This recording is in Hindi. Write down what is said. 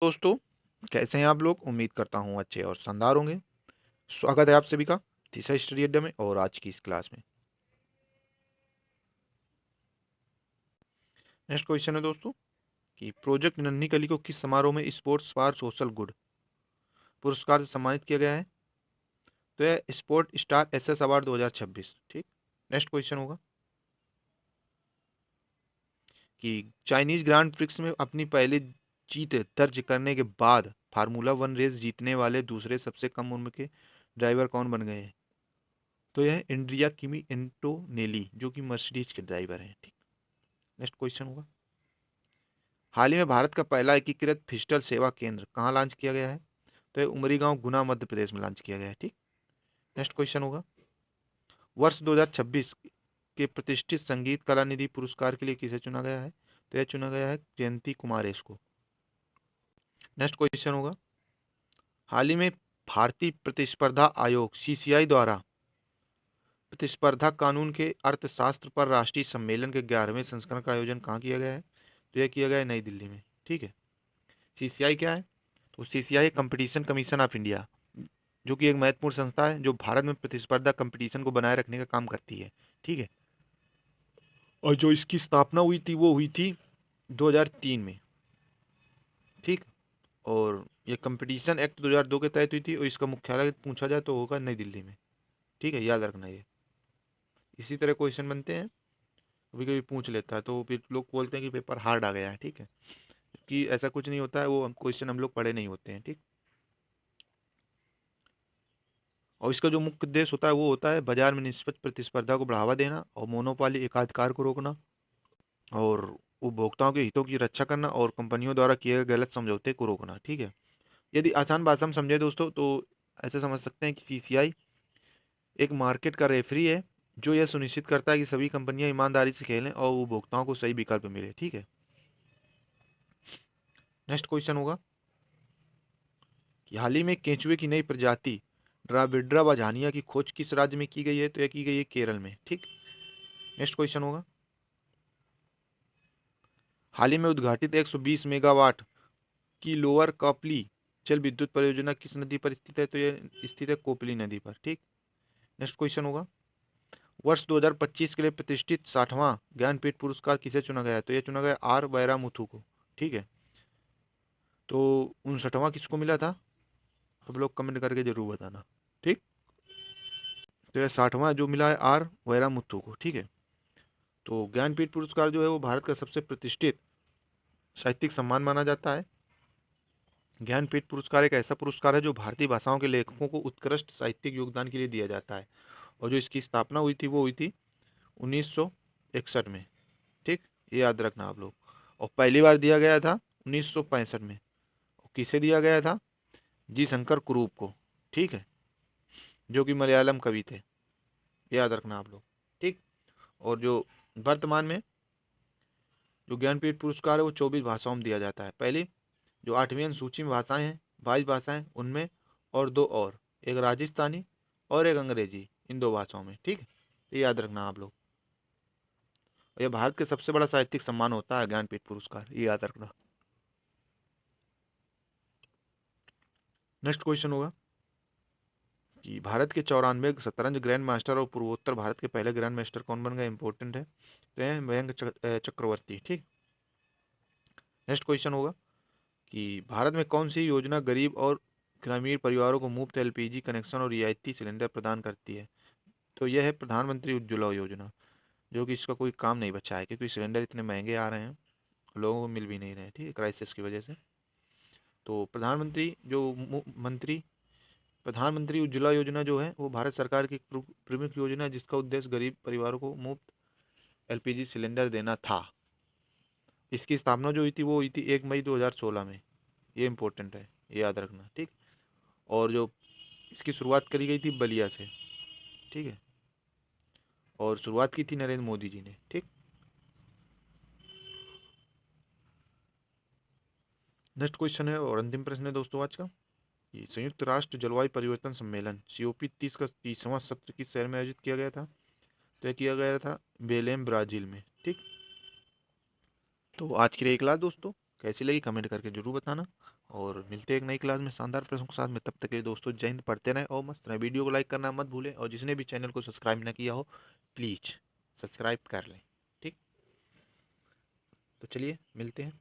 दोस्तों, कैसे हैं आप लोग? उम्मीद करता हूँ अच्छे और शानदार होंगे। स्वागत है आप सभी का तीसरा स्टडी अड्डा में और आज की इस क्लास में। नेक्स्ट क्वेश्चन है दोस्तों कि प्रोजेक्ट नन्ही कली को किस समारोह में स्पोर्ट्स फॉर सोशल गुड पुरस्कार से सम्मानित किया गया है? तो यह स्पोर्ट स्टार एसएस अवार्ड 2026। ठीक। नेक्स्ट क्वेश्चन होगा कि चाइनीज ग्रांड प्रिक्स में अपनी पहली जीत दर्ज करने के बाद फार्मूला वन रेस जीतने वाले दूसरे सबसे कम उम्र के ड्राइवर कौन बन गए हैं? तो यह इंड्रिया किमी एंटोनेली, जो कि मर्सिडीज के ड्राइवर हैं। ठीक। नेक्स्ट क्वेश्चन होगा, हाल ही में भारत का पहला एकीकृत डिजिटल सेवा केंद्र कहाँ लॉन्च किया गया है? तो ये उमरी गांव, गुना, मध्य प्रदेश में लॉन्च किया गया है। ठीक। नेक्स्ट क्वेश्चन होगा, वर्ष 2026 के प्रतिष्ठित संगीत कला निधि पुरस्कार के लिए किसे चुना गया है? तो यह चुना गया है जयंती कुमारेश को। नेक्स्ट क्वेश्चन होगा, हाल ही में भारतीय प्रतिस्पर्धा आयोग सीसीआई द्वारा प्रतिस्पर्धा कानून के अर्थशास्त्र पर राष्ट्रीय सम्मेलन के 11वें संस्करण का आयोजन कहाँ किया गया है? तो यह किया गया है नई दिल्ली में। ठीक है। सीसीआई क्या है? तो CCI competition commission of India, जो कि एक महत्वपूर्ण संस्था है जो भारत में प्रतिस्पर्धा कंपटीशन को बनाए रखने का काम करती है। ठीक है। और जो इसकी स्थापना हुई थी वो हुई थी 2003 में। ठीक। और ये कंपटीशन एक्ट 2002 के तहत हुई थी और इसका मुख्यालय पूछा जाए तो होगा नई दिल्ली में। ठीक है, याद रखना ये। इसी तरह क्वेश्चन बनते हैं, कभी कभी पूछ लेता है तो फिर लोग बोलते हैं कि पेपर हार्ड आ गया है। ठीक है, कि ऐसा कुछ नहीं होता है, वो क्वेश्चन हम लोग पढ़े नहीं होते हैं। ठीक। और इसका जो मुख्य उद्देश्य होता है वो होता है बाजार में निष्पक्ष प्रतिस्पर्धा को बढ़ावा देना और मोनोपोली एकाधिकार को रोकना और उपभोक्ताओं के हितों की रक्षा करना और कंपनियों द्वारा किए गए गलत समझौते को रोकना। ठीक है। यदि आसान भाषा में समझे दोस्तों तो ऐसे समझ सकते हैं कि सीसीआई एक मार्केट का रेफरी है जो यह सुनिश्चित करता है कि सभी कंपनियां ईमानदारी से खेलें और उपभोक्ताओं को सही विकल्प मिले। ठीक है। नेक्स्ट क्वेश्चन होगा कि हाल ही में केंचुए की नई प्रजाति ड्राविड्रा बाजानिया की खोज किस राज्य में की गई है? तो यह की गई है केरल में। ठीक। नेक्स्ट क्वेश्चन होगा, हाल ही में उद्घाटित 120 मेगावाट की लोअर कॉपली जल विद्युत परियोजना किस नदी पर स्थित है? तो यह स्थित है कोपली नदी पर। ठीक। नेक्स्ट क्वेश्चन होगा, वर्ष 2025 के लिए प्रतिष्ठित 60वां ज्ञानपीठ पुरस्कार किसे चुना गया है? तो यह चुना गया आर वैरामुथु को। ठीक है। तो 59वां किसको मिला था? सब लोग कमेंट करके जरूर बताना। ठीक। तो यह 60वां जो मिला है आर वैरामुथु को। ठीक है। तो ज्ञानपीठ पुरस्कार जो है वो भारत का सबसे प्रतिष्ठित साहित्यिक सम्मान माना जाता है। ज्ञानपीठ पुरस्कार एक ऐसा पुरस्कार है जो भारतीय भाषाओं के लेखकों को उत्कृष्ट साहित्यिक योगदान के लिए दिया जाता है और जो इसकी स्थापना हुई थी वो हुई थी 1961 में। ठीक। ये याद रखना आप लोग। और पहली बार दिया गया था 1965 में। और किसे दिया गया था? जी शंकर कुरूप को। ठीक है, जो कि मलयालम कवि थे। ये याद रखना आप लोग। ठीक। और जो वर्तमान में जो ज्ञानपीठ पुरस्कार है वो 24 भाषाओं में दिया जाता है। पहली जो 8वीं अनुसूची में भाषाएं हैं, 22 भाषाएं उनमें, और दो और, एक राजस्थानी और एक अंग्रेजी, इन दो भाषाओं में। ठीक है, ये याद रखना आप लोग। यह भारत के सबसे बड़ा साहित्यिक सम्मान होता है ज्ञानपीठ पुरस्कार, ये याद रखना। नेक्स्ट क्वेश्चन होगा कि भारत के 94 शतरंज ग्रैंड मास्टर और पूर्वोत्तर भारत के पहले ग्रैंड मास्टर कौन बन गए? इंपॉर्टेंट है। तो यह मयंक चक्रवर्ती। ठीक। नेक्स्ट क्वेश्चन होगा कि भारत में कौन सी योजना गरीब और ग्रामीण परिवारों को मुफ्त एलपीजी कनेक्शन और रियायती सिलेंडर प्रदान करती है? तो यह है प्रधानमंत्री उज्ज्वला योजना, जो कि इसका कोई काम नहीं बचा है क्योंकि सिलेंडर इतने महंगे आ रहे हैं, लोगों को मिल भी नहीं रहे। ठीक है, क्राइसिस की वजह से। तो प्रधानमंत्री जो मंत्री प्रधानमंत्री उज्ज्वला योजना जो है वो भारत सरकार की एक प्रमुख योजना है जिसका उद्देश्य गरीब परिवारों को मुफ्त एलपीजी सिलेंडर देना था। इसकी स्थापना जो हुई थी वो हुई थी 1 मई 2016 में। ये इंपॉर्टेंट है, ये याद रखना। ठीक। और जो इसकी शुरुआत करी गई थी बलिया से। ठीक है, और शुरुआत की थी नरेंद्र मोदी जी ने। ठीक। नेक्स्ट क्वेश्चन है और अंतिम प्रश्न है दोस्तों आज का, ये संयुक्त राष्ट्र जलवायु परिवर्तन सम्मेलन COP 30 का 30वां सत्र किस शहर में आयोजित किया गया था? तो यह किया गया था बेलेम, ब्राजील में। ठीक। तो आज के लिए एक क्लास दोस्तों कैसी लगी कमेंट करके जरूर बताना। मिलते हैं एक नई क्लास में शानदार प्रश्नों के साथ में। तब तक के लिए दोस्तों जय हिंद, पढ़ते रहें और मस्त रहें। वीडियो को लाइक करना मत भूलें और जिसने भी चैनल को सब्सक्राइब ना किया हो प्लीज़ सब्सक्राइब कर लें। ठीक, तो चलिए मिलते हैं।